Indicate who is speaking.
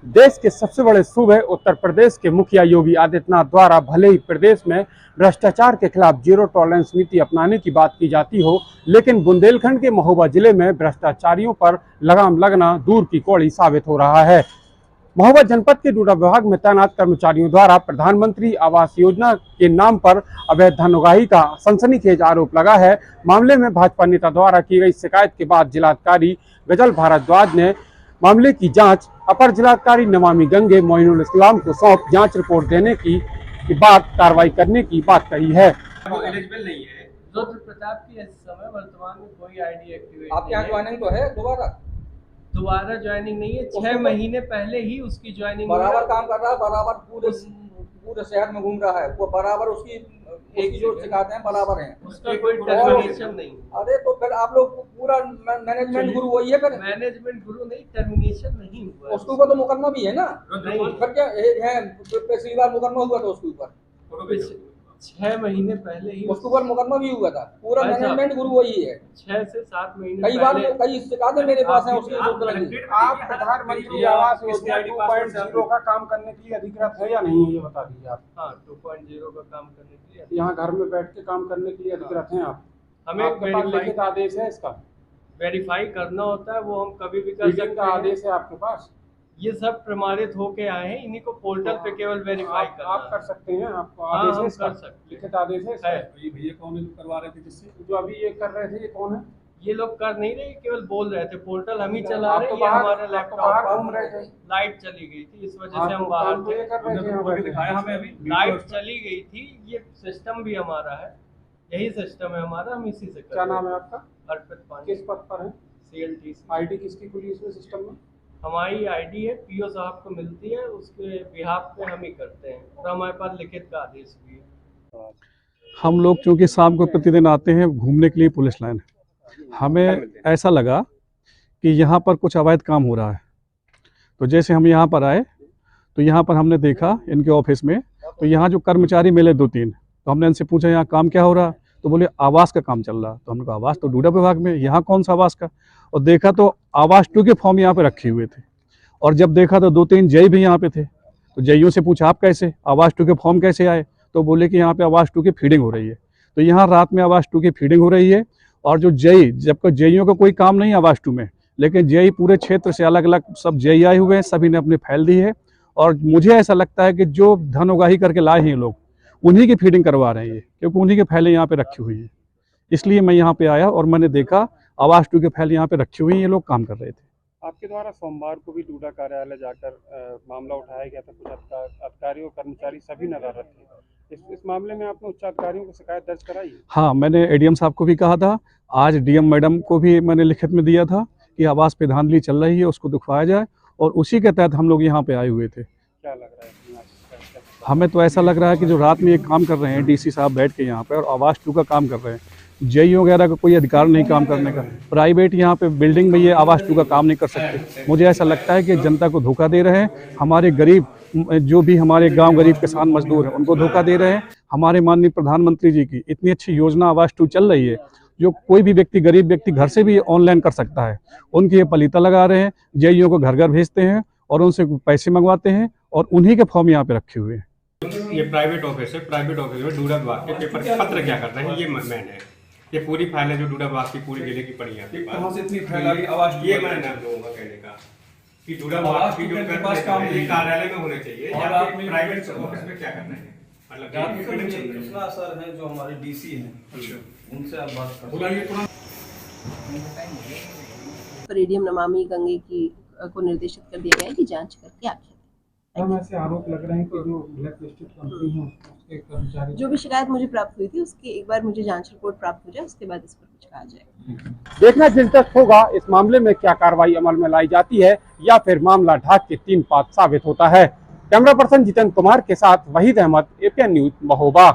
Speaker 1: देश के सबसे बड़े सूबे उत्तर प्रदेश के मुखिया योगी आदित्यनाथ द्वारा भले ही प्रदेश में भ्रष्टाचार के खिलाफ जीरो टॉलरेंस नीति अपनाने की बात की जाती हो, लेकिन बुंदेलखंड के महोबा जिले में भ्रष्टाचारियों पर लगाम लगना दूर की कौड़ी साबित हो रहा है। महोबा जनपद के डूडा विभाग में तैनात कर्मचारियों द्वारा प्रधानमंत्री आवास योजना के नाम पर अवैध धन उगाही का सनसनीखेज आरोप लगा है। मामले में भाजपा नेता द्वारा की गई शिकायत के बाद जिलाधिकारी गजल भारद्वाज ने मामले की जांच अपर जिलाधिकारी नमामि गंगे मोइनुल इस्लाम को सौंप जांच रिपोर्ट देने की बात कार्रवाई करने की बात कही है।
Speaker 2: एलिजिबल नहीं है।
Speaker 3: रुद्र प्रताप की इस समय वर्तमान में कोई आईडी एक्टिवेट
Speaker 2: आपके यहाँ ज्वाइनिंग तो है
Speaker 3: दोबारा ज्वाइनिंग नहीं है। 6 महीने पहले ही उसकी ज्वाइनिंग
Speaker 2: बराबर काम कर रहा है, बराबर पूरे शहर में घूम रहा है, वो बराबर उसकी जो शिकायतें हैं बराबर हैं,
Speaker 3: उसका कोई टर्मिनेशन नहीं।
Speaker 2: अरे तो फिर आप लोग पूरा मैनेजमेंट गुरु वही है, फिर
Speaker 3: मैनेजमेंट गुरु नहीं, टर्मिनेशन नहीं हुआ।
Speaker 2: उसके ऊपर तो मुकदमा भी है ना, फिर क्या है? पिछली बार मुकदमा हुआ था उसके ऊपर,
Speaker 3: 6 महीने पहले ही
Speaker 2: उसके ऊपर मुकदमा भी हुआ था। पूरा मैनेजमेंट गुरु वही है।
Speaker 3: 6 से 7 महीने
Speaker 2: कई बार कई शिकायतें मेरे पास हैं उसकी।
Speaker 1: आप प्रधानमंत्री आवास योजना 2.0 का काम करने के लिए अधिकृत है या नहीं है, ये बता दीजिए आप।
Speaker 3: हाँ, 2.0 का काम करने के लिए
Speaker 1: यहाँ घर में बैठ के काम करने के लिए अधिकृत हैं आप?
Speaker 3: हमें
Speaker 1: लिखित आदेश है इसका?
Speaker 3: वेरीफाई करना होता है, वो हम कभी भी कर सकते
Speaker 1: हैं। आदेश है आपके पास?
Speaker 3: ये सब प्रमाणित होके आए हैं, इन्हीं को पोर्टल पे केवल वेरीफाई करना।
Speaker 1: आप कर सकते हैं, आपको आदेश है इसका?
Speaker 3: कर सकते,
Speaker 1: लिखित आदेश है।
Speaker 2: ये भैया कौन है जो करवा रहे थे, जिससे
Speaker 1: जो अभी ये कर रहे थे, ये कौन है?
Speaker 3: ये लोग कर नहीं रहे, केवल बोल रहे थे। पोर्टल हम ही चला रहे हैं, हमारे लैपटॉप
Speaker 1: घूम रहे थे,
Speaker 3: लाइट चली गई थी, इस वजह से हम बाहर थे। लाइट चली गई थी, ये सिस्टम भी हमारा है, यही सिस्टम है हमारा, हम इसी से।
Speaker 1: क्या नाम है आपका?
Speaker 3: अर्पित पांडे।
Speaker 1: किस पद पर है?
Speaker 3: CLTC।
Speaker 1: आईडी किसकी खुली इसमें सिस्टम में?
Speaker 3: हमारी आईडी है, PO साहब को मिलती है, उसके बिहाफ पे हम ही करते हैं, और हमारे पास लिखित का आदेश भी है।
Speaker 4: हम लोग चूँकि शाम को प्रतिदिन आते हैं घूमने के लिए पुलिस लाइन, हमें ऐसा लगा कि यहाँ पर कुछ अवैध काम हो रहा है। तो जैसे हम यहाँ पर आए तो यहाँ पर हमने देखा इनके ऑफिस में, तो यहाँ जो कर्मचारी मिले 2-3, तो हमने इनसे पूछा यहाँ काम क्या हो रहा, तो बोले आवास का काम चल रहा। तो हमने कहा आवास तो डूडा विभाग में, यहाँ कौन सा आवास का? और देखा तो आवास 2 के फॉर्म यहाँ पे रखे हुए थे। और जब देखा तो 2-3 जय भी यहाँ पे थे। तो जइयों से पूछा आप कैसे आवास 2 के फॉर्म कैसे आए? तो बोले कि यहाँ पे आवास 2 की फीडिंग हो रही है। तो यहाँ रात में आवास 2 की फीडिंग हो रही है। और जो जय, जबकि जइयों का कोई काम नहीं आवास 2 में, लेकिन जय पूरे क्षेत्र से अलग अलग सब जय आए हुए हैं, सभी ने अपनी फाइल दी है। और मुझे ऐसा लगता है कि जो धन उगाही करके लाए हैं लोग, उन्हीं की फीडिंग करवा रहे हैं, क्योंकि उन्हीं की फाइलें यहाँ पे रखी हुई है। इसलिए मैं यहाँ पे आया और मैंने देखा आवास 2 की फाइल यहाँ पे रखी हुई है, ये लोग काम कर रहे थे।
Speaker 1: आपके द्वारा सोमवार को भी डूडा कार्यालय जाकर मामला उठाया गया था। कुछ अधिकारी और कर्मचारी सभी नदारद थे। इस मामले में आपने उच्च अधिकारियों को शिकायत दर्ज कराई है?
Speaker 4: हाँ, मैंने ADM साहब को भी कहा था, आज DM मैडम को भी मैंने लिखित में दिया था कि आवास पे धांधली चल रही है, उसको दिखवाया जाए, और उसी के तहत हम लोग यहाँ पे आए हुए थे।
Speaker 1: क्या लग रहा है?
Speaker 4: हमें तो ऐसा लग रहा है कि जो रात में ये काम कर रहे हैं DC साहब बैठ के यहाँ पे और आवास 2 का काम कर रहे हैं, JE वगैरह का कोई अधिकार नहीं काम करने का। प्राइवेट यहाँ पे बिल्डिंग में ये आवास 2 का काम नहीं कर सकते। मुझे ऐसा लगता है कि जनता को धोखा दे रहे हैं। हमारे गरीब, जो भी हमारे गांव गरीब किसान मजदूर हैं, उनको धोखा दे रहे हैं। हमारे माननीय प्रधानमंत्री जी की इतनी अच्छी योजना आवास 2 चल रही है, जो कोई भी व्यक्ति, गरीब व्यक्ति घर से भी ऑनलाइन कर सकता है, उनकी ये पलीता लगा रहे हैं। JEओं को घर घर भेजते हैं और उनसे पैसे मंगवाते हैं, और उन्हीं के फॉर्म यहाँ पे रखे हुए हैं।
Speaker 5: ये प्राइवेट ऑफिस है, प्राइवेट ऑफिस में डूडा विभाग के पेपर पत्र क्या कर रहे हैं, ये मैन है। ये पूरी फाइल है जो डूडा विभाग की पूरी जिले की पड़ी है।
Speaker 2: कहाँ से इतनी फैल गई आवास?
Speaker 5: ये मैं नाम दूंगा कहने का कि डूडा विभाग की जो कार्यालय में होने चाहिए,
Speaker 2: और
Speaker 5: या प्राइवेट ऑफिस में क्या करना है? मतलब
Speaker 2: कृष्णा सर हैं जो हमारे DC हैं, उनसे आप बात कर।
Speaker 6: ADM नमामि गंगे को निर्देशित कर दिया गया है कि जांच करके आखिर
Speaker 1: ऐसे आरोप लग रहे हैं कि जो ब्लैक लिस्टेड कंपनी है उसके कर्मचारी,
Speaker 6: जो भी शिकायत मुझे प्राप्त हुई थी उसकी एक बार मुझे जांच रिपोर्ट प्राप्त हो जाए, उसके बाद इस पर कुछ कहा जाएगा।
Speaker 1: देखना दिलचस्प होगा इस मामले में क्या कार्रवाई अमल में लाई जाती है, या फिर मामला ढाक के 3 पात साबित होता है। कैमरा पर्सन जितेंद्र कुमार के साथ वहीद अहमद, APN न्यूज, महोबा।